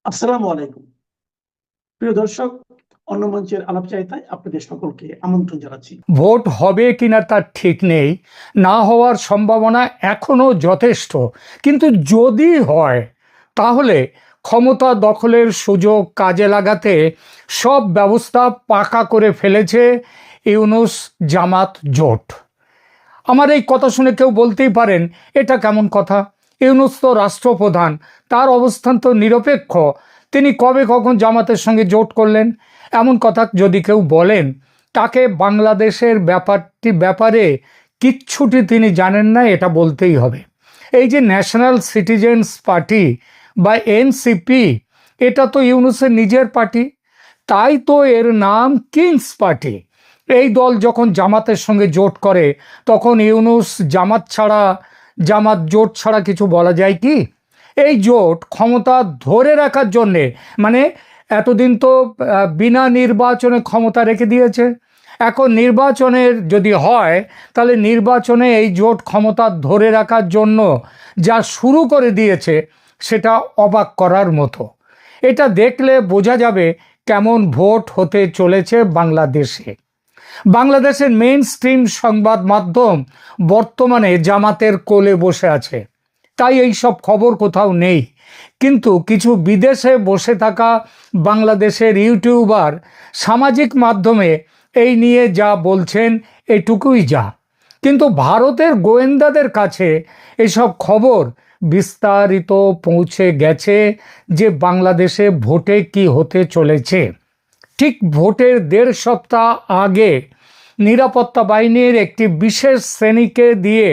আসসালামু আলাইকুম প্রিয় দর্শক, অন্য মঞ্চের আলাপচারিতায় আপনাদের সকলকে আমন্ত্রণ জানাচ্ছি। ভোট হবে কিনা তার ঠিক নেই, না হওয়ার সম্ভাবনা এখনো যথেষ্ট। কিন্তু যদি হয় তাহলে ক্ষমতা দখলের সুযোগ কাজে লাগাতে সব ব্যবস্থা পাকা করে ফেলেছে ইউনূস জামাত জোট। আমার এই কথা শুনে কেউ বলতেই পারেন, এটা কেমন কথা? ইউনূস তো রাষ্ট্রপ্রধান, তার অবস্থান তো নিরপেক্ষ, তিনি কবে কখন জামাতের সঙ্গে জোট করলেন? এমন কথা যদি কেউ বলেন, তাকে বাংলাদেশের ব্যাপারে কিচ্ছুটি তিনি জানেন না, এটা বলতেই হবে। এই যে ন্যাশনাল সিটিজেন্স পার্টি বা এনসিপি, এটা তো ইউনূসের নিজের পার্টি, তাই তো এর নাম কিংস পার্টি। এই দল যখন জামাতের সঙ্গে জোট করে, তখন ইউনূস জামাত জোট ছাড়া কিছু বলা যায় কি? এই জোট ক্ষমতা ধরে রাখার জন্যে, মানে এতদিন তো বিনা নির্বাচনে ক্ষমতা রেখে দিয়েছে, এখন নির্বাচনের যদি হয় তাহলে নির্বাচনে এই জোট ক্ষমতা ধরে রাখার জন্য যা শুরু করে দিয়েছে সেটা অবাক করার মতো। এটা দেখলে বোঝা যাবে কেমন ভোট হতে চলেছে বাংলাদেশে। বাংলাদেশের মেইন স্ট্রিম সংবাদ মাধ্যম বর্তমানে জামাতের কোলে বসে আছে, তাই এই সব খবর কোথাও নেই। কিন্তু কিছু বিদেশে বসে থাকা বাংলাদেশের ইউটিউবার সামাজিক মাধ্যমে এই নিয়ে যা বলছেন এটুকুই যা। কিন্তু ভারতের গোয়েন্দাদের কাছে এসব খবর বিস্তারিত পৌঁছে গেছে যে বাংলাদেশে ভোটে কি হতে চলেছে। ঠিক ভোটের 1.5 সপ্তাহ আগে নিরাপত্তা বাহিনীর একটি বিশেষ শ্রেণীকে দিয়ে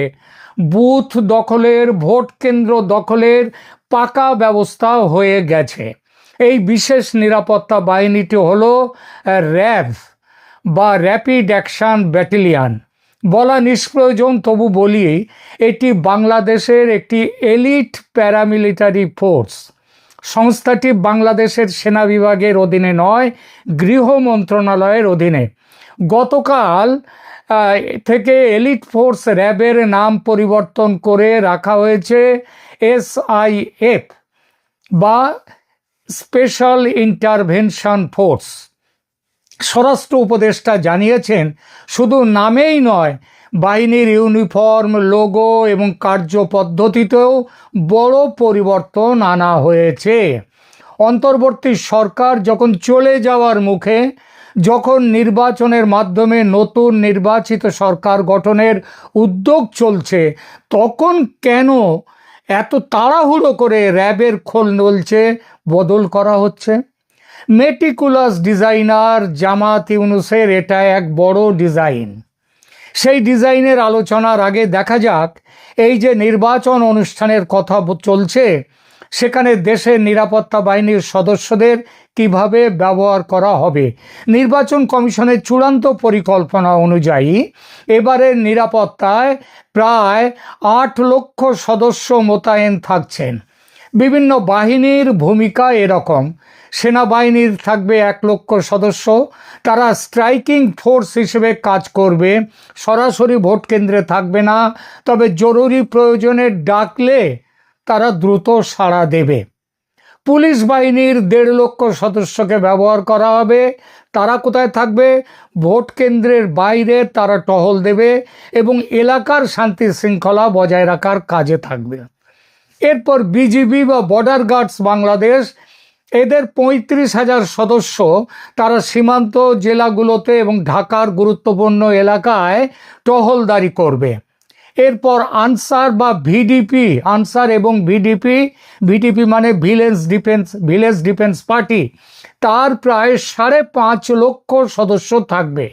বুথ দখলের, ভোট কেন্দ্র দখলের পাকা ব্যবস্থা হয়ে গেছে। এই বিশেষ নিরাপত্তা বাহিনীটি হলো র্যাব বা র্যাপিড অ্যাকশন ব্যাটালিয়ন। বলা নিষ্প্রয়োজন, তবু বলি, এটি বাংলাদেশের একটি এলিট প্যারামিলিটারি ফোর্স। সংস্থাটি বাংলাদেশের সেনা বিভাগের অধীনে নয়, গৃহ মন্ত্রণালয়ের অধীনে। গতকাল থেকে এলিট ফোর্স র্যাবের নাম পরিবর্তন করে রাখা হয়েছে SIF বা স্পেশাল ইন্টারভেনশন ফোর্স। স্বরাষ্ট্র উপদেষ্টা জানিয়েছেন, শুধু নামেই নয়, বাহিনীর ইউনিফর্ম, লোগো এবং কার্যপদ্ধতিতেও বড় পরিবর্তন আনা হয়েছে। অন্তর্বর্তী সরকার যখন চলে যাওয়ার মুখে, যখন নির্বাচনের মাধ্যমে নতুন নির্বাচিত সরকার গঠনের উদ্যোগ চলছে, তখন কেন এত তাড়াহুড়ো করে র্যাবের খোল নলছে বদল করা হচ্ছে? মেটিকুলাস ডিজাইনার জামাত ইউনূসের এটা এক বড় ডিজাইন। সেই ডিজাইনের আলোচনার আগে দেখা যাক, এই যে নির্বাচন অনুষ্ঠানের কথা চলছে, সেখানে দেশের নিরাপত্তা বাহিনীর সদস্যদের কিভাবে ব্যবহার করা হবে। নির্বাচন কমিশনের চূড়ান্ত পরিকল্পনা অনুযায়ী এবারের নিরাপত্তায় প্রায় 8 লক্ষ সদস্য মোতায়েন থাকছেন। বিভিন্ন বাহিনীর ভূমিকা এরকম: সেনাবাহিনীর থাকবে 1 লক্ষ সদস্য, তারা স্ট্রাইকিং ফোর্স হিসেবে কাজ করবে, সরাসরি ভোট কেন্দ্রে থাকবে না, তবে জরুরি প্রয়োজনে ডাকলে তারা দ্রুত সাড়া দেবে। পুলিশ বাহিনীর 1.5 লক্ষ সদস্যকে ব্যবহার করা হবে। তারা কোথায় থাকবে? ভোট কেন্দ্রের বাইরে তারা টহল দেবে এবং এলাকার শান্তি শৃঙ্খলা বজায় রাখার কাজে থাকবে। এরপর বিজিবি বা বর্ডার গার্ডস বাংলাদেশ, এদের 35,000 সদস্য, তারা সীমান্ত জেলাগুলোতে এবং ঢাকার গুরুত্বপূর্ণ এলাকায় টহলদারি করবে। এরপর আনসার বা ভিডিপি, আনসার এবং ভিডিপি মানে ভিলেজ ডিফেন্স পার্টি, তার প্রায় 5.5 লক্ষ সদস্য থাকবে।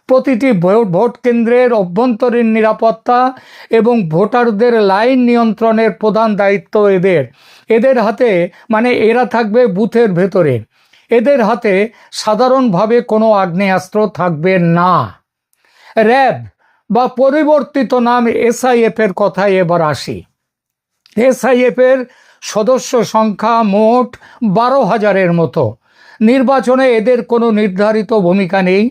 প্রতিটি ভোট কেন্দ্রের অভ্যন্তরীণ নিরাপত্তা এবং ভোটারদের লাইন নিয়ন্ত্রণের প্রধান দায়িত্ব এদের হাতে, মানে এরা থাকবে বুথের ভেতরে। এদের হাতে সাধারণভাবে কোনো আগ্নেয়াস্ত্র থাকবে না। র্যাব বা পরিবর্তিত নাম SIF এর কথায় এবার আসি। SIF এর সদস্য সংখ্যা মোট 12,000-এর মতো। নির্বাচনে এদের কোনো নির্ধারিত ভূমিকা নেই।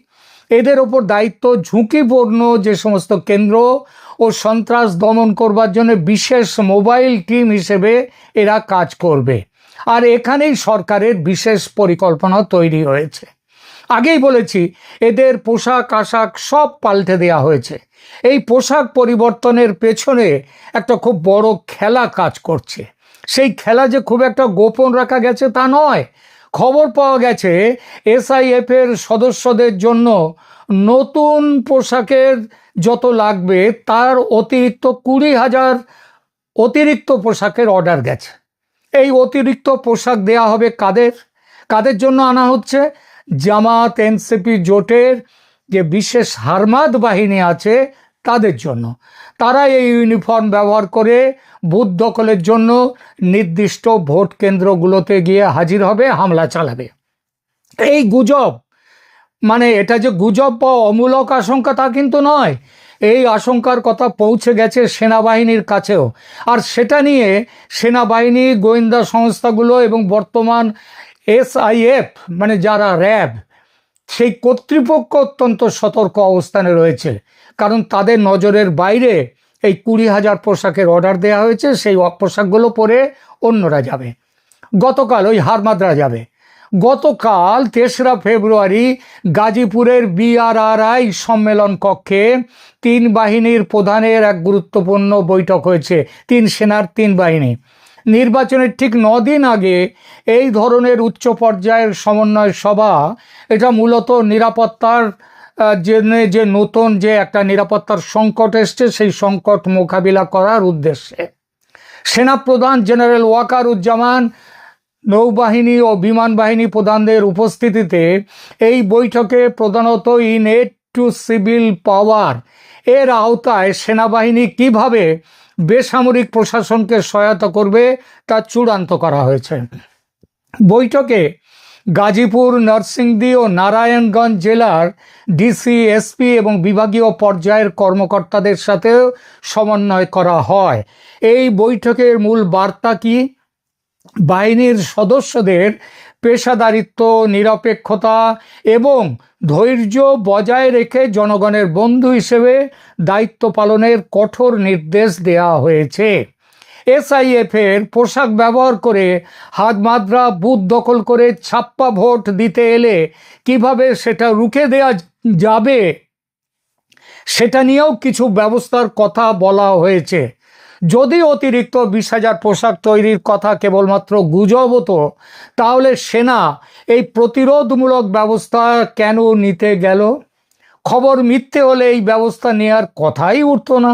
এদের ওপর দায়িত্ব ঝুঁকিপূর্ণ যে সমস্ত কেন্দ্র ও সন্ত্রাস দমন করবার জন্য বিশেষ মোবাইল টিম হিসেবে এরা কাজ করবে। আর এখানেই সরকারের বিশেষ পরিকল্পনা তৈরি হয়েছে। আগেই বলেছি, এদের পোশাক আশাক সব পাল্টে দেওয়া হয়েছে। এই পোশাক পরিবর্তনের পেছনে একটা খুব বড় খেলা কাজ করছে। সেই খেলা যে খুব একটা গোপন রাখা গেছে তা নয়। খবর পাওয়া গেছে এসআইএফ এর সদস্যদের জন্য নতুন পোশাকের যত লাগবে তার অতিরিক্ত 20,000 অতিরিক্ত পোশাকের অর্ডার গেছে। এই অতিরিক্ত পোশাক দেয়া হবে কাদের কাদের জন্য আনা হচ্ছে? জামাত এনসিপি জোটের যে বিশেষ হারমাদ বাহিনী আছে তাদের জন্য। তারা এই ইউনিফর্ম ব্যবহার করে বুথ দখলের জন্য নির্দিষ্ট ভোট কেন্দ্রগুলোতে গিয়ে হাজির হবে, হামলা চালাবে। এই গুজব, মানে এটা যে গুজব বা অমূলক আশঙ্কা তা কিন্তু নয়। এই আশঙ্কার কথা পৌঁছে গেছে সেনাবাহিনীর কাছেও। আর সেটা নিয়ে সেনাবাহিনী, গোয়েন্দা সংস্থাগুলো এবং বর্তমান এসআইএফ মানে যারা র্যাব, সেই কর্তৃপক্ষ অত্যন্ত সতর্ক অবস্থানে রয়েছে। কারণ তাদের নজরের বাইরে এই 20,000 পোশাকের অর্ডার দেওয়া হয়েছে। সেই পোশাকগুলো পরে অন্যরা যাবে, গতকাল ওই হারমাদরা যাবে। গতকাল 3রা ফেব্রুয়ারি গাজীপুরের বিআরআরআই সম্মেলন কক্ষে 3 বাহিনীর প্রধানের এক গুরুত্বপূর্ণ বৈঠক হয়েছে। 3 সেনার 3 বাহিনী। নির্বাচনের ঠিক 9 দিন আগে এই ধরনের উচ্চ পর্যায়ের সমন্বয় সভা, এটা মূলত নিরাপত্তার যে নতুন যে একটা নিরাপত্তার সংকট এসছে সেই সংকট মোকাবিলা করার উদ্দেশ্যে। সেনাপ্রধান জেনারেল ওয়াকারুজ্জামান, নৌবাহিনী ও বিমান বাহিনী প্রধানদের উপস্থিতিতে এই বৈঠকে প্রধানত ইনএড টু সিভিল পাওয়ার এর আওতায় সেনাবাহিনী কিভাবে বেসামরিক প্রশাসনকে সহায়তা করবে তা চূড়ান্ত করা হয়েছে। বৈঠকে গাজীপুর, নরসিংদী ও নারায়ণগঞ্জ জেলার ডিসি, এসপি এবং বিভাগীয় পর্যায়ের কর্মকর্তাদের সাথেও সমন্বয় করা হয়। এই বৈঠকের মূল বার্তা কি? বাহিনীর সদস্যদের পেশাদারিত্ব, নিরপেক্ষতা এবং ধৈর্য বজায় রেখে জনগণের বন্ধু হিসেবে দায়িত্ব পালনের কঠোর নির্দেশ দেওয়া হয়েছে। এসআইএফ এর পোশাক ব্যবহার করে হারমাদরা বুথ দখল করে ছাপ্পা ভোট দিতে এলে কিভাবে সেটা রুখে দেওয়া যাবে সেটা নিয়েও কিছু ব্যবস্থার কথা বলা হয়েছে। যদি অতিরিক্ত 20,000 পোশাক তৈরির কথা কেবলমাত্র গুজব হতো, তাহলে সেনা এই প্রতিরোধমূলক ব্যবস্থা কেন নিতে গেল? খবর মিথ্যে হলে এই ব্যবস্থা নেওয়ার কথাই উঠতো না,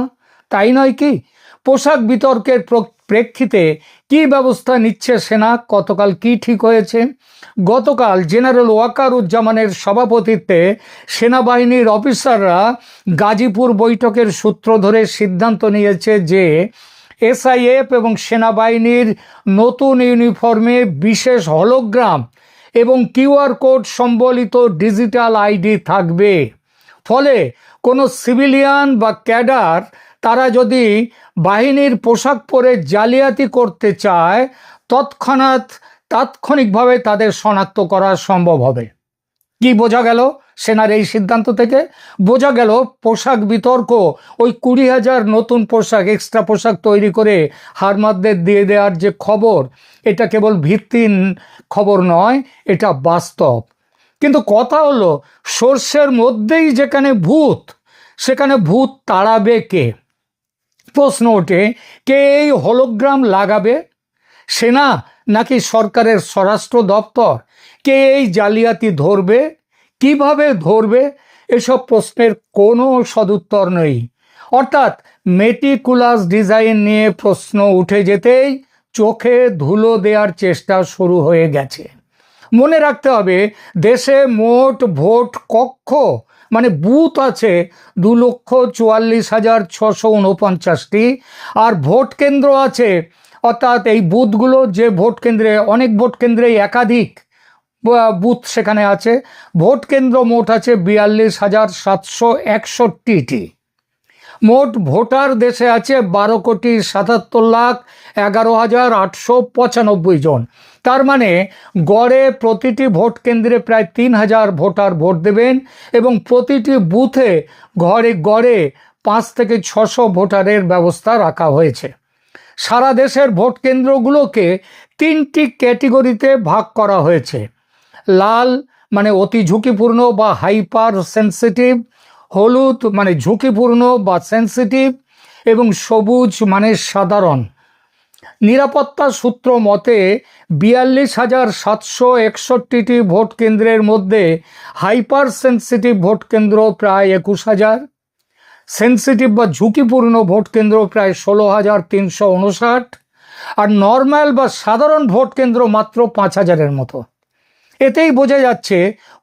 তাই নয় কি? পোশাক বিতর্কের প্রেক্ষিতে কি ব্যবস্থা নিচ্ছে সেনা? গতকাল কি ঠিক হয়েছে? গতকাল জেনারেল ওয়াকারুজ্জামানের সভাপতিত্বে সেনাবাহিনীর অফিসাররা গাজীপুর বৈঠকের সূত্র ধরে সিদ্ধান্ত নিয়েছে যে এসআইএফ এবং সেনাবাহিনীর নতুন ইউনিফর্মে বিশেষ হলোগ্রাম এবং কিউআর কোড সম্বলিত ডিজিটাল আইডি থাকবে। ফলে কোনো সিভিলিয়ান বা ক্যাডার তারা যদি বাহিনীর পোশাক পরে জালিয়াতি করতে চায়, তাৎক্ষণিকভাবে তাদের শনাক্ত করা সম্ভব হবে। কি বোঝা গেল সেনার এই সিদ্ধান্ত থেকে? বোঝা গেল পোশাক বিতর্ক, ওই 20,000 নতুন পোশাক, এক্সট্রা পোশাক তৈরি করে হারমাদদের দিয়ে দেওয়ার যে খবর, এটা কেবল ভিত্তিহীন খবর নয়, এটা বাস্তব। কিন্তু কথা হলো, সর্ষের মধ্যেই যেখানে ভূত, সেখানে ভূত তাড়াবে কে? প্রশ্ন ওঠে, কে এই হলোগ্রাম লাগাবে? সেনা নাকি সরকারের স্বরাষ্ট্র দপ্তর? কে এই জালিয়াতি ধরবে? কিভাবে ধরবে? এসব প্রশ্নের কোনো সদুত্তর নেই। অর্থাৎ মেটিকুলাস ডিজাইন নিয়ে প্রশ্ন উঠে যেতেই চোখে ধুলো দেওয়ার চেষ্টা শুরু হয়ে গেছে। মনে রাখতে হবে, দেশে মোট ভোট কক্ষ মানে বুথ আছে 2,44,649টি, আর ভোট কেন্দ্র আছে, অর্থাৎ এই বুথগুলো যে ভোট কেন্দ্রে, অনেক ভোট কেন্দ্রে একাধিক বুথ সেখানে আছে। ভোট কেন্দ্র মোট আছে 42,761টি। মোট ভোটার দেশে আছে 12,77,11,895 জন। তার মানে গড়ে প্রতিটি ভোট কেন্দ্রে প্রায় 3,000 ভোটার ভোট দেবেন এবং প্রতিটি বুথে গড়ে 5 থেকে 600 ভোটারের ব্যবস্থা রাখা হয়েছে। সারা দেশের ভোট কেন্দ্রগুলোকে তিনটি ক্যাটেগরিতে ভাগ করা হয়েছে। লাল মানে অতি ঝুঁকিপূর্ণ বা হাইপার সেন্সিটিভ, হলুদ মানে ঝুঁকিপূর্ণ বা সেন্সিটিভ, এবং সবুজ মানে সাধারণ। নিরাপত্তা সূত্র মতে 42,761টি ভোট কেন্দ্রের মধ্যে হাইপার সেন্সিটিভ ভোট কেন্দ্র প্রায় 21,000, সেন্সিটিভ বা ঝুঁকিপূর্ণ ভোট কেন্দ্র প্রায় 16,359, আর নর্মাল বা সাধারণ ভোট কেন্দ্র মাত্র 5,000-এর মতো। এতেই বোঝা যাচ্ছে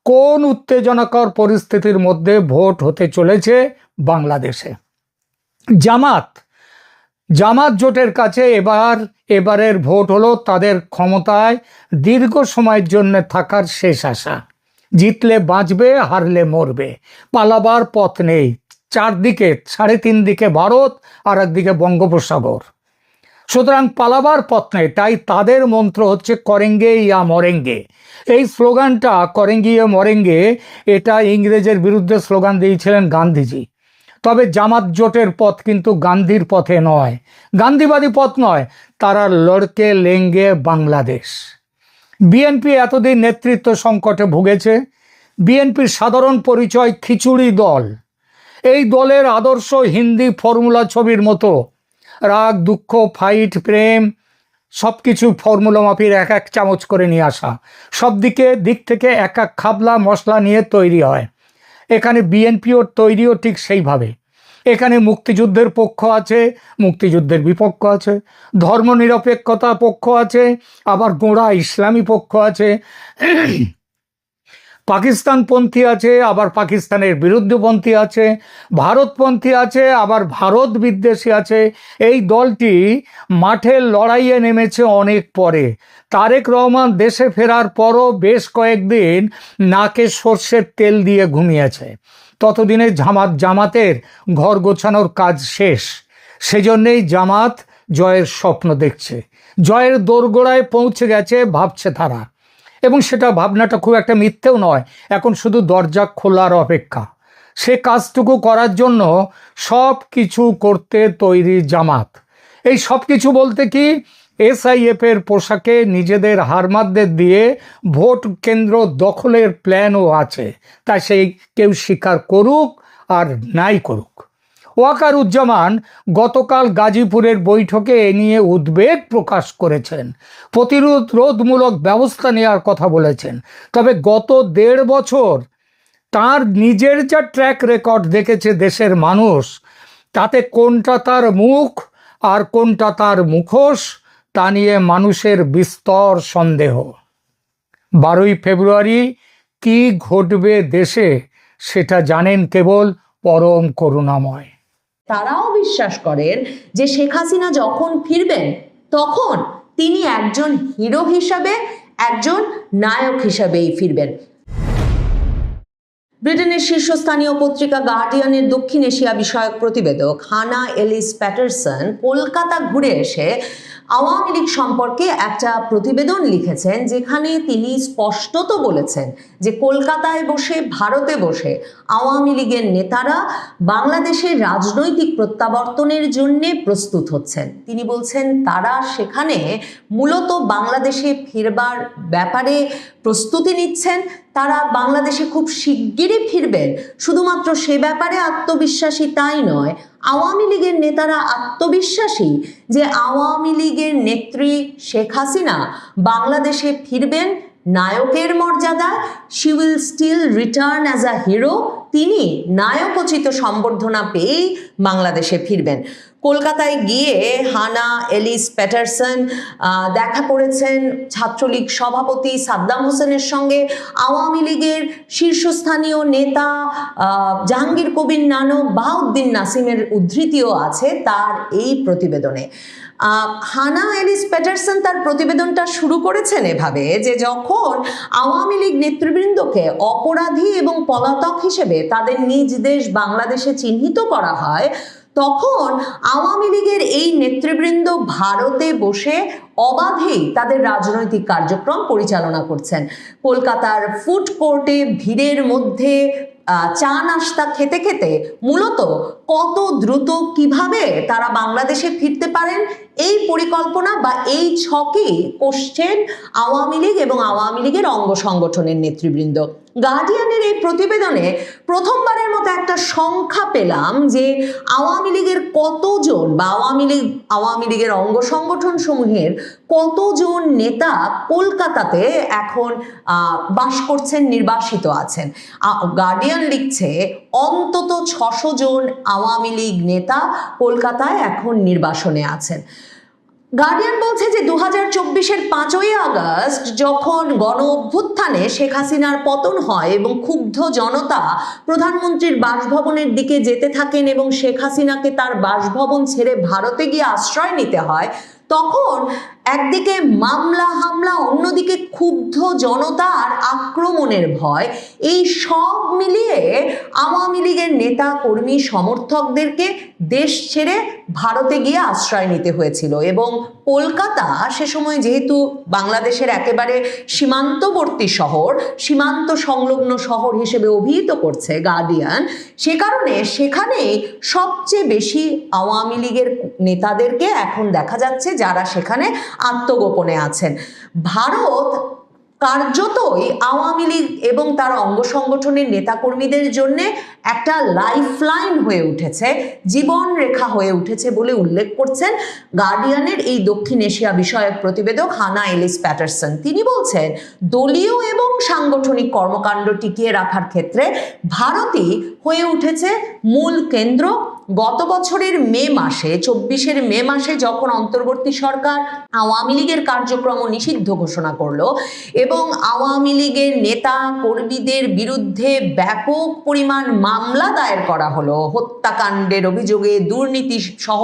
কোন উত্তেজনাকর পরিস্থিতির মধ্যে ভোট হতে চলেছে বাংলাদেশে। জামাত জোটের কাছে এবারের ভোট হলো তাদের ক্ষমতায় দীর্ঘ সময়ের জন্য থাকার শেষ আশা। জিতলে বাঁচবে, হারলে মরবে, পালাবার পথ নেই। চারদিকে 3.5 দিকে ভারত, আর একদিকে বঙ্গোপসাগর, সুতরাং পালাবার পথ নেই। তাই তাদের মন্ত্র হচ্ছে করেঙ্গে ইয়া মরেঙ্গে। এই স্লোগানটা করেঙ্গে ইয়া মরেঙ্গে, এটা ইংরেজের বিরুদ্ধে স্লোগান দিয়েছিলেন গান্ধীজি। তবে জামাত জোটের পথ কিন্তু গান্ধীর পথে নয়, গান্ধীবাদী পথ নয়, তারা লড়কে লেঙ্গে বাংলাদেশ। বিএনপি এতদিন নেতৃত্ব সংকটে ভুগেছে। বিএনপির সাধারণ পরিচয় খিচুড়ি দল। এই দলের আদর্শ হিন্দি ফর্মুলা ছবির মতো, রাগ, দুঃখ, ফাইট, প্রেম সব কিছু ফর্মুলা মাফির এক এক চামচ করে নিয়ে আসা, সব দিক থেকে এক এক খাবলা মশলা নিয়ে তৈরি হয়। এখানে বিএনপিও তৈরিও ঠিক সেইভাবে। এখানে মুক্তিযুদ্ধের পক্ষ আছে, মুক্তিযুদ্ধের বিপক্ষ আছে, ধর্মনিরপেক্ষতা পক্ষ আছে, আবার গোঁড়া ইসলামী পক্ষ আছে, পাকিস্তানপন্থী আছে, আবার পাকিস্তানের বিরুদ্ধপন্থী আছে, ভারতপন্থী আছে, আবার ভারত বিদ্বেষী আছে। এই দলটি মাঠের লড়াইয়ে নেমেছে অনেক পরে। তারেক রহমান দেশে ফেরার পরও বেশ কয়েকদিন নাকে সর্ষের তেল দিয়ে ঘুমিয়েছে। ততদিনে জামাতের ঘর গোছানোর কাজ শেষ। সেজন্যেই জামাত জয়ের স্বপ্ন দেখছে, জয়ের দোরগোড়ায় পৌঁছে গেছে ভাবছে তারা। এবং সেটা ভাবনাটা খুব একটা মিথ্যেও নয়, এখন শুধু দরজা খোলার অপেক্ষা। সে কাজটুকু করার জন্য সব কিছু করতে তৈরি জামাত। এই সব কিছু বলতে কি, এসআইএফের পোশাকে নিজেদের হারমাদদের দিয়ে ভোট কেন্দ্র দখলের প্ল্যানও আছে। তাই সেই কেউ স্বীকার করুক আর নাই করুক। ওয়াকারুজ্জামান গতকাল গাজীপুরের বৈঠকে এ নিয়ে উদ্বেগ প্রকাশ করেছেন, প্রতিরোধমূলক ব্যবস্থা নেওয়ার কথা বলেছেন। তবে গত 1.5 বছর তার নিজের যা ট্র্যাক রেকর্ড দেখেছে দেশের মানুষ, তাতে কোনটা তার মুখ আর কোনটা তার মুখোশ তা নিয়ে মানুষের বিস্তর সন্দেহ। 12ই ফেব্রুয়ারি কি ঘটবে দেশে সেটা জানেন কেবল পরম করুণাময়। তারাও বিশ্বাস করেন যে শেখ হাসিনা যখন ফিরবেন তখন তিনি একজন হিরো হিসাবে, একজন নায়ক হিসাবেই ফিরবেন। ব্রিটেনের শীর্ষস্থানীয় পত্রিকা গার্ডিয়ানের দক্ষিণ এশিয়া বিষয়ক প্রতিবেদক হানা এলিস প্যাটারসন কলকাতা ঘুরে এসে আওয়ামী লীগ সম্পর্কে একটা প্রতিবেদন লিখেছেন, যেখানে তিনি স্পষ্টত বলেছেন যে কলকাতায় বসে, ভারতে বসে আওয়ামী লীগের নেতারা বাংলাদেশের রাজনৈতিক প্রত্যাবর্তনের জন্য প্রস্তুত হচ্ছেন। তিনি বলছেন তারা সেখানে মূলত বাংলাদেশে ফিরবার ব্যাপারে প্রস্তুতি নিচ্ছেন। তারা বাংলাদেশে খুব শিগগিরই ফিরবেন। শুধুমাত্র সে ব্যাপারে আত্মবিশ্বাসী তাই নয়, আওয়ামী লীগের নেতারা আত্মবিশ্বাসী যে আওয়ামী লীগের নেত্রী শেখ হাসিনা বাংলাদেশে ফিরবেন নায়কের মর্যাদায়। She will still return as a hero. তিনি নায়কোচিত সম্বর্ধনা পেয়েই বাংলাদেশে ফিরবেন। কলকাতায় গিয়ে হানা এলিস প্যাটারসন দেখা করেছেন ছাত্রলীগ সভাপতি সাদ্দাম হোসেনের সঙ্গে। আওয়ামী লীগের শীর্ষস্থানীয় নেতা জাহাঙ্গীর কবির নানক, বাহাউদ্দিন নাসিমের উদ্ধৃতিও আছে তার এই প্রতিবেদনে। হানা এলিস প্যাটারসন তার প্রতিবেদনটা শুরু করেছেন এভাবে যে যখন আওয়ামী লীগ নেতৃবৃন্দকে অপরাধী এবং পলাতক হিসেবে তাদের নিজ দেশ বাংলাদেশে চিহ্নিত করা হয়, তখন আওয়ামী লীগের এই নেতৃবৃন্দ ভারতে বসে অবাধেই তাদের রাজনৈতিক কার্যক্রম পরিচালনা করছেন। কলকাতার ফুড কোর্টে ভিড়ের মধ্যে চা নাস্তা খেতে খেতে মূলত কত দ্রুত কিভাবে তারা বাংলাদেশে ফিরতে পারেন এই পরিকল্পনা বা এই ছকই কষছেন আওয়ামী লীগ এবং আওয়ামী লীগের অঙ্গ সংগঠনের নেতৃবৃন্দ। গার্ডিয়ানের এই প্রতিবেদনে প্রথমবারের মতো একটা সংখ্যা পেলাম যে আওয়ামী লীগের কতজন বা আওয়ামী লীগের অঙ্গ সংগঠন সমূহের কতজন নেতা কলকাতাতে এখন বাস করছেন, নির্বাসিত আছেন। গার্ডিয়ান লিখছে অন্তত 600 জন আওয়ামী লীগ নেতা কলকাতায় এখন নির্বাসনে আছেন। গার্ডিয়ান বলছে যে 2024-এর 5ই আগস্ট যখন গণ অভ্যুত্থানে শেখ হাসিনার পতন হয় এবং ক্ষুব্ধ জনতা প্রধানমন্ত্রীর বাসভবনের দিকে যেতে থাকেন এবং শেখ হাসিনাকে তার বাসভবন ছেড়ে ভারতে গিয়ে আশ্রয় নিতে হয়, তখন একদিকে মামলা হামলা, অন্যদিকে ক্ষুব্ধ জনতা আর আক্রমণের ভয়, এই সব মিলিয়ে আওয়ামী লীগের নেতা কর্মী সমর্থকদেরকে দেশ ছেড়ে ভারতে গিয়ে আশ্রয় নিতে হয়েছিল। এবং কলকাতা সে সময় যেহেতু বাংলাদেশের একেবারে সীমান্তবর্তী শহর, সীমান্ত সংলগ্ন শহর হিসেবে অভিহিত করছে গার্ডিয়ান, সে কারণে সেখানে সবচেয়ে বেশি আওয়ামী লীগের নেতাদেরকে এখন দেখা যাচ্ছে যারা সেখানে আত্মগোপনে আছেন। ভারত কার্যতই আওয়ামী লীগ এবং তার অঙ্গ সংগঠনের নেতাকর্মীদের জন্য একটা লাইফলাইন হয়ে উঠেছে, জীবন রেখা হয়ে উঠেছে বলে উল্লেখ করছেন গার্ডিয়ানের এই দক্ষিণ এশিয়া বিষয়ক প্রতিবেদক হানা এলিস প্যাটারসন। তিনি বলছেন দলীয় এবং সাংগঠনিক কর্মকাণ্ড টিকিয়ে রাখার ক্ষেত্রে ভারতই হয়ে উঠেছে মূল কেন্দ্র। গত বছরের মে মাসে, 24-এর মে মাসে যখন অন্তর্বর্তী সরকার আওয়ামী লীগের কার্যক্রম নিষিদ্ধ ঘোষণা করলো এবং আওয়ামী লীগের নেতা কর্মীদের বিরুদ্ধে ব্যাপক পরিমাণ মামলা দায়ের করা হলো হত্যাকাণ্ডের অভিযোগে, দুর্নীতি সহ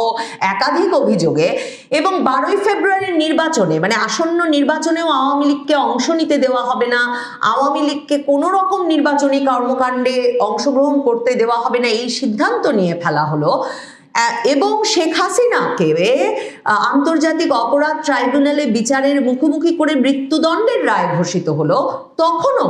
একাধিক অভিযোগে, এবং 12ই ফেব্রুয়ারির নির্বাচনে মানে আসন্ন নির্বাচনেও আওয়ামী লীগকে অংশ নিতে দেওয়া হবে না, আওয়ামী লীগকে কোনো রকম নির্বাচনী কর্মকাণ্ডে অংশগ্রহণ করতে দেওয়া হবে না, এই সিদ্ধান্ত নিয়ে ফেলা হলো। এবং শেখ হাসিনাকে আন্তর্জাতিক অপরাধ ট্রাইব্যুনালে বিচারের মুখোমুখি করে মৃত্যুদণ্ডের রায় ঘোষিত হলো। তখনও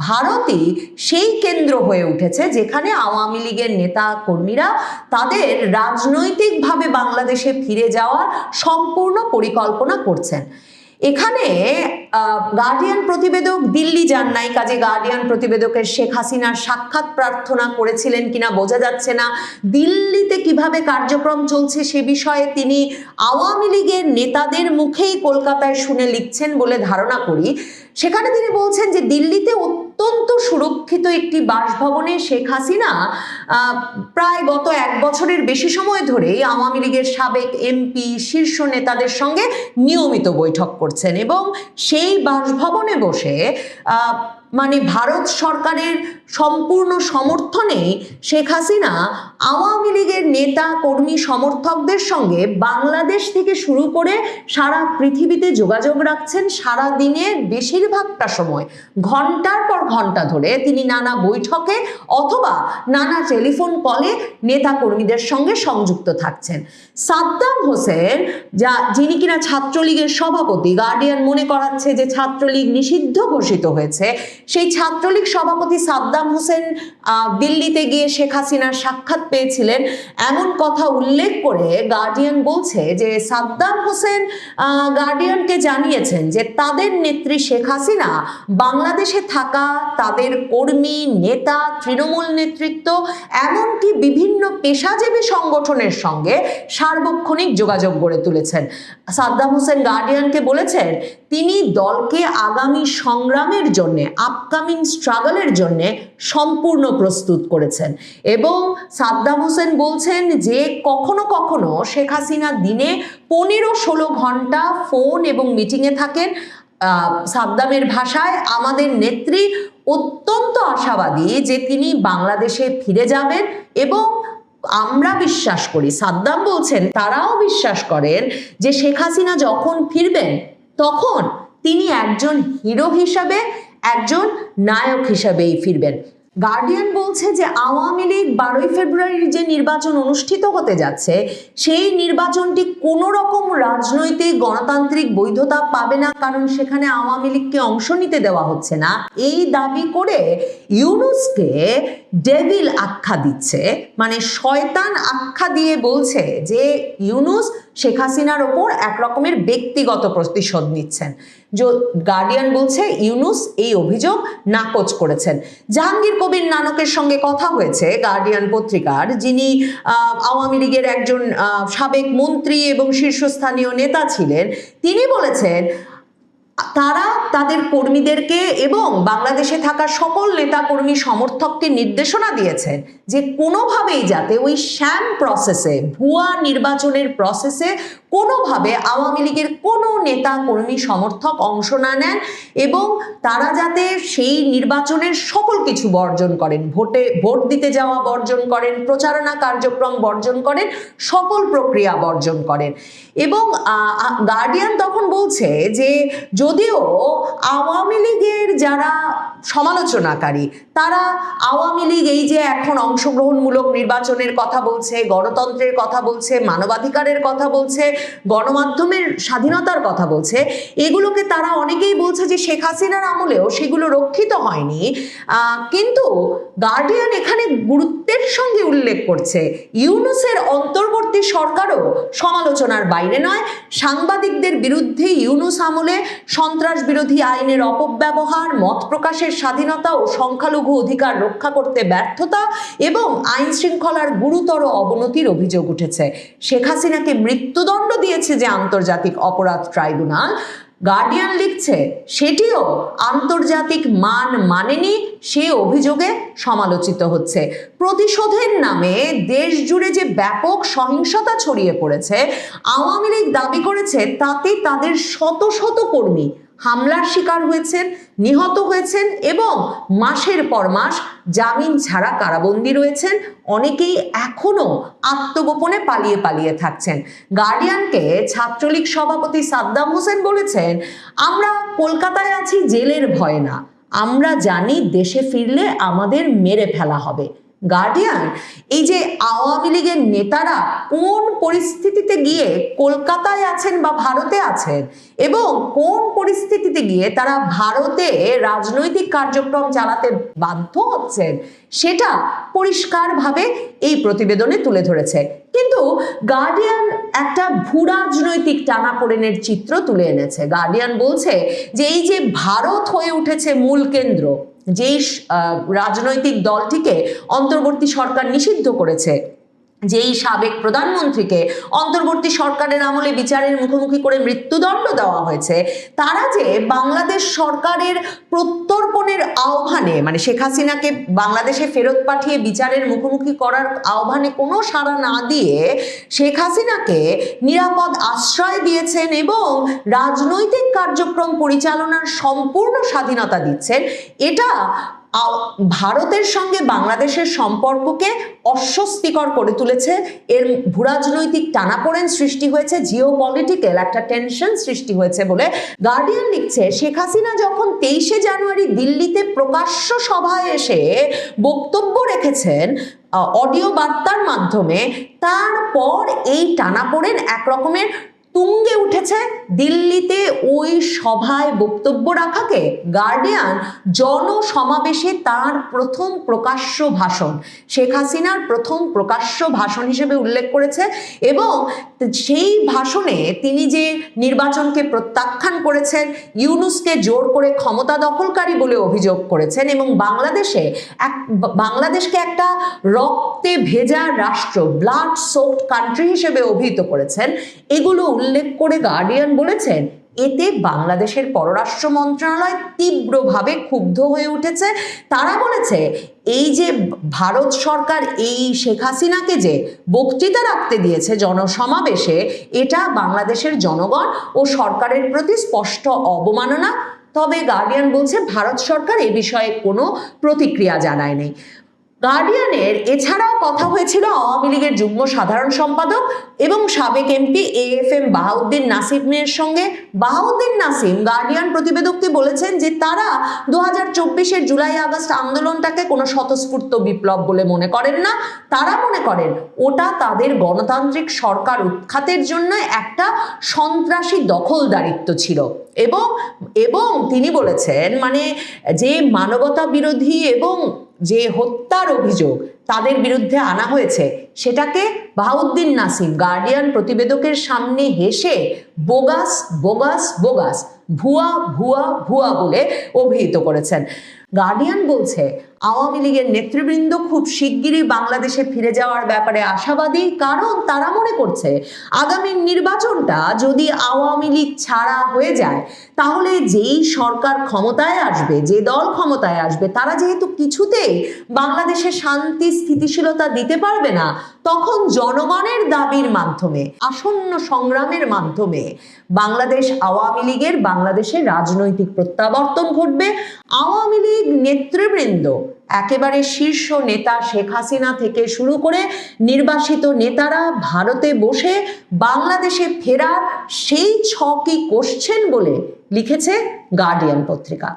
ভারতই সেই কেন্দ্র হয়ে উঠেছে যেখানে আওয়ামী লীগের নেতা কর্মীরা তাদের রাজনৈতিকভাবে বাংলাদেশে ফিরে যাওয়ার সম্পূর্ণ পরিকল্পনা করছেন। এখানে গার্ডিয়ান প্রতিবেদক দিল্লি যান নাই, কাজে গার্ডিয়ান প্রতিবেদকের শেখ হাসিনার সাক্ষাৎ প্রার্থনা করেছিলেন কিনা বোঝা যাচ্ছে না। দিল্লিতে কিভাবে কার্যক্রম চলছে সে বিষয়ে তিনি আওয়ামী লীগের নেতাদের মুখেই কলকাতায় শুনে লিখছেন বলে ধারণা করি। সেখানে তিনি বলছেন যে দিল্লিতে অত্যন্ত সুরক্ষিত একটি বাসভবনে শেখ হাসিনা প্রায় গত 1 বছরের বেশি সময় ধরেই আওয়ামী লীগের সাবেক এমপি, শীর্ষ নেতাদের সঙ্গে নিয়মিত বৈঠক করছেন এবং সেই বাসভবনে বসে মানে ভারত সরকারের সম্পূর্ণ সমর্থনে শেখ হাসিনা আওয়ামী লীগের নেতা কর্মী সমর্থকদের সঙ্গে বাংলাদেশ থেকে শুরু করে সারা পৃথিবীতে যোগাযোগ রাখছেন। সারা দিনের বেশিরভাগটা সময় ঘন্টার পর ঘন্টা ধরে তিনি নানা বৈঠকে অথবা নানা টেলিফোন কলে নেতা কর্মীদের সঙ্গে সংযুক্ত থাকছেন। সাদ্দাম হোসেন যিনি কিনা ছাত্রলীগের সভাপতি, গার্ডিয়ান মনে করাচ্ছে যে ছাত্রলীগ নিষিদ্ধ ঘোষিত হয়েছে, সেই ছাত্রলীগ সভাপতি সাদ্দাম হোসেন দিল্লিতে গিয়ে শেখ হাসিনার সাক্ষাৎ পেয়েছিলেন এমন কথা উল্লেখ করে গার্ডিয়ান বলছে যে সাদ্দাম হোসেন গার্ডিয়ানকে জানিয়েছেন যে তাদের নেত্রী শেখ হাসিনা বাংলাদেশে থাকা তাদের কর্মী, নেতা, তৃণমূল নেতৃত্ব এমনকি বিভিন্ন পেশাজীবী সংগঠনের সঙ্গে সার্বক্ষণিক যোগাযোগ গড়ে তুলেছেন। সাদ্দাম হোসেন গার্ডিয়ানকে বলেছেন তিনি দলকে আগামী সংগ্রামের জন্য, আপকামিং স্ট্রাগলের জন্য সম্পূর্ণ প্রস্তুত করেছেন। এবং সাদ্দাম হোসেন বলছেন যে কখনো কখনো শেখ হাসিনা দিনে 15-16 ঘন্টা ফোন এবং মিটিংয়ে থাকেন। সাদ্দামের ভাষায় আমাদের নেত্রী অত্যন্ত আশাবাদী যে তিনি বাংলাদেশে ফিরে যাবেন এবং আমরা বিশ্বাস করি, সাদ্দাম বলছেন তারাও বিশ্বাস করেন যে শেখ হাসিনা যখন ফিরবেন তখন তিনি একজন হিরো হিসাবে, একজন নায়ক হিসাবেই ফিরবেন। গার্ডিয়ান বলছে যে আওয়ামী লীগ 12ই ফেব্রুয়ারির যে নির্বাচন অনুষ্ঠিত হতে যাচ্ছে সেই নির্বাচনটি কোনো রকম রাজনৈতিক গণতান্ত্রিক বৈধতা পাবে না, কারণ সেখানে আওয়ামী লীগকে অংশ নিতে দেওয়া হচ্ছে না। এই দাবি করে ইউনূসকে ডেভিল আখ্যা দিচ্ছে, মানে শয়তান আখ্যা দিয়ে বলছে যে ইউনূস শেখ হাসিনার ওপর এক রকমের ব্যক্তিগত প্রতিশোধ নিচ্ছেন। গার্ডিয়ান বলছে ইউনূস এই অভিযোগ নাকচ করেছেন। জাহাঙ্গীর কবির নানকের সঙ্গে কথা হয়েছে গার্ডিয়ান পত্রিকার, যিনি আওয়ামী লীগের একজন সাবেক মন্ত্রী এবং শীর্ষস্থানীয় নেতা ছিলেন। তিনি বলেছেন তারা তাদের কর্মীদেরকে এবং বাংলাদেশে থাকা সকল নেতাকর্মী সমর্থককে নির্দেশনা দিয়েছেন যে কোনোভাবেই যাতে ওই শ্যাম প্রসেসে, ভুয়া নির্বাচনের প্রসেসে কোনোভাবে আওয়ামী লীগের কোনো নেতা কর্মী সমর্থক অংশ না নেন এবং তারা যাতে সেই নির্বাচনের সকল কিছু বর্জন করেন, ভোট দিতে যাওয়া বর্জন করেন, প্রচারণা কার্যক্রম বর্জন করেন, সকল প্রক্রিয়া বর্জন করেন। এবং গার্ডিয়ান তখন বলছে যে যদিও আওয়ামী লীগের যারা সমালোচনাকারী তারা আওয়ামী লীগ এই যে এখন অংশগ্রহণমূলক নির্বাচনের কথা বলছে, গণতন্ত্রের কথা বলছে, মানবাধিকারের কথা বলছে, গণমাধ্যমের স্বাধীনতার কথা বলছে, এগুলোকে তারা অনেকেই বলছে যে শেখ হাসিনার আমলেও সেগুলো রক্ষিত হয়নি। কিন্তু গার্ডিয়ান এখানে গুরুত্বের সঙ্গে উল্লেখ করছে ইউনূসের অন্তর্বর্তী সরকারও সমালোচনার বাইরে নয়। সাংবাদিকদের বিরুদ্ধে ইউনূস আমলে সন্ত্রাস বিরোধী আইনের অপব্যবহার, মত প্রকাশের স্বাধীনতা ও সংখ্যালঘু অধিকার রক্ষা করতে ব্যর্থতা এবং আইন শৃঙ্খলার গুরুতর অবনতির অভিযোগ উঠেছে। শেখ হাসিনাকে মৃত্যুদণ্ড দিয়েছে যে আন্তর্জাতিক অপরাধ ট্রাইব্যুনাল, গার্ডিয়ান লিখছে সেটিও আন্তর্জাতিক মান মানেনি, সে অভিযোগে সমালোচিত হচ্ছে। প্রতিশোধের নামে দেশ জুড়ে যে ব্যাপক সহিংসতা ছড়িয়ে পড়েছে, আওয়ামী লীগ দাবি করেছে তাতে তাদের শত শত কর্মী হামলার শিকার হয়েছেন, নিহত হয়েছেন এবং মাসের পর মাস জামিন ছাড়া কারাবন্দী রয়েছেন। অনেকেই এখনো আত্মগোপনে পালিয়ে পালিয়ে থাকছেন। গার্ডিয়ানকে ছাত্রলীগ সভাপতি সাদ্দাম হোসেন বলেছেন, আমরা কলকাতায় আছি জেলের ভয় না, আমরা জানি দেশে ফিরলে আমাদের মেরে ফেলা হবে। গার্ডিয়ান এই যে আওয়ামী লীগের নেতারা কোন পরিস্থিতিতে গিয়ে কলকাতায় আছেন বা ভারতে আছেন এবং কোন পরিস্থিতিতে গিয়ে তারা ভারতে রাজনৈতিক কার্যক্রম চালাতে বাধ্য হচ্ছেন সেটা পরিষ্কারভাবে এই প্রতিবেদনে তুলে ধরেছে। কিন্তু গার্ডিয়ান একটা ভূরাজনৈতিক টানাপোড়েনের চিত্র তুলে এনেছে। গার্ডিয়ান বলছে যে এই যে ভারত হয়ে উঠেছে মূল কেন্দ্র, যেই রাজনৈতিক দলটিকে অন্তর্বর্তী সরকার নিষিদ্ধ করেছে, যেই সাবেক প্রধানমন্ত্রীকে অন্তর্বর্তী সরকারের আমলে বিচারের মুখোমুখি করে মৃত্যুদণ্ড দেওয়া হয়েছে, তারা যে বাংলাদেশ সরকারের প্রত্যর্পণের আহ্বানে, মানে শেখ হাসিনাকে বাংলাদেশে ফেরত পাঠিয়ে বিচারের মুখোমুখি করার আহ্বানে কোনো সাড়া না দিয়ে শেখ হাসিনাকে নিরাপদ আশ্রয় দিয়েছেন এবং রাজনৈতিক কার্যক্রম পরিচালনার সম্পূর্ণ স্বাধীনতা দিচ্ছেন, এটা ভারতের সঙ্গে বাংলাদেশের সম্পর্ককে অস্বস্তিকর করে তুলেছে। এর ভূরাজনৈতিক টানাপোড়েন সৃষ্টি হয়েছে, জিওপলিটিক্যাল একটা টেনশন সৃষ্টি হয়েছে বলে গার্ডিয়ান লিখছে, শেখ হাসিনা যখন 23শে জানুয়ারি দিল্লিতে প্রকাশ্য সভায় এসে বক্তব্য রেখেছেন অডিও বার্তার মাধ্যমে, তারপর এই টানাপোড়েন এক রকমের তুঙ্গে উঠেছে। দিল্লিতে ওই সভায় বক্তব্য রাখাকে গার্ডিয়ান জনসমাবেশে তার প্রথম প্রকাশ্য ভাষণ, শেখ হাসিনার প্রথম প্রকাশ্য ভাষণ হিসেবে উল্লেখ করেছে এবং সেই ভাষণে তিনি যে নির্বাচনকে প্রত্যাখ্যান করেছেন, ইউনূসকে জোর করে ক্ষমতা দখলকারী বলে অভিযোগ করেছেন এবং বাংলাদেশকে একটা রক্তে ভেজা রাষ্ট্র, ব্লাড সোকড কান্ট্রি হিসেবে অভিহিত করেছেন, এগুলো উল্লেখ করে গার্ডিয়ান বলেছেন এতে বাংলাদেশের পররাষ্ট্র মন্ত্রণালয় তীব্রভাবে ক্ষুব্ধ হয়ে উঠেছে। তারা বলেছে এই যে ভারত সরকার এই শেখ হাসিনাকে যে বক্তৃতা রাখতে দিয়েছে জনসমাবেশে, এটা বাংলাদেশের জনগণ ও সরকারের প্রতি স্পষ্ট অবমাননা। তবে গার্ডিয়ান বলছে ভারত সরকার এ বিষয়ে কোনো প্রতিক্রিয়া জানায়নি। গার্ডিয়ানের এছাড়াও কথা হয়েছিল আওয়ামী লীগের যুগ্ম সাধারণ সম্পাদক এবং সাবেক এমপি AFM বাহাউদ্দিন নাসিমের সঙ্গে। বাহাউদ্দিন নাসিম গার্ডিয়ান প্রতিবেদককে বলেছেন যে তারা 2024-এর জুলাই আগস্ট আন্দোলনটাকে কোনো স্বতঃস্ফূর্ত বিপ্লব বলে মনে করেন না। তারা মনে করেন ওটা তাদের গণতান্ত্রিক সরকার উৎখাতের জন্য একটা সন্ত্রাসী দখলদারিত্ব ছিল এবং তিনি বলেছেন মানে যে মানবতা বিরোধী এবং যে হত্যার অভিযোগ তাদের বিরুদ্ধে আনা হয়েছে সেটাকে বাহাউদ্দিন নাসিম গার্ডিয়ান প্রতিবেদকের সামনে হেসে বোগাস বোগাস বোগাস, ভুয়া ভুয়া ভুয়া বলে অভিহিত করেছেন। গার্ডিয়ান বলছে আওয়ামী লীগের নেতৃবৃন্দ খুব শিগগিরই বাংলাদেশে ফিরে যাওয়ার ব্যাপারে আশাবাদী, কারণ তারা মনে করছে আগামী নির্বাচনটা যদি আওয়ামী লীগ ছাড়া হয়ে যায় তাহলে যেই সরকার ক্ষমতায় আসবে, যে দল ক্ষমতায় আসবে, তারা যেহেতু কিছুতেই বাংলাদেশে শান্তি স্থিতিশীলতা দিতে পারবে না, তখন জনগণের দাবির মাধ্যমে, আসন্ন সংগ্রামের মাধ্যমে বাংলাদেশ আওয়ামী লীগের বাংলাদেশের রাজনৈতিক প্রত্যাবর্তন ঘটবে। আওয়ামী লীগ নেতৃবৃন্দ একেবারে শীর্ষ নেতা শেখ হাসিনা থেকে শুরু করে নির্বাসিত নেতারা ভারতে বসে বাংলাদেশে ফেরার সেই ছকই কষছেন বলে লিখেছে গার্ডিয়ান পত্রিকা।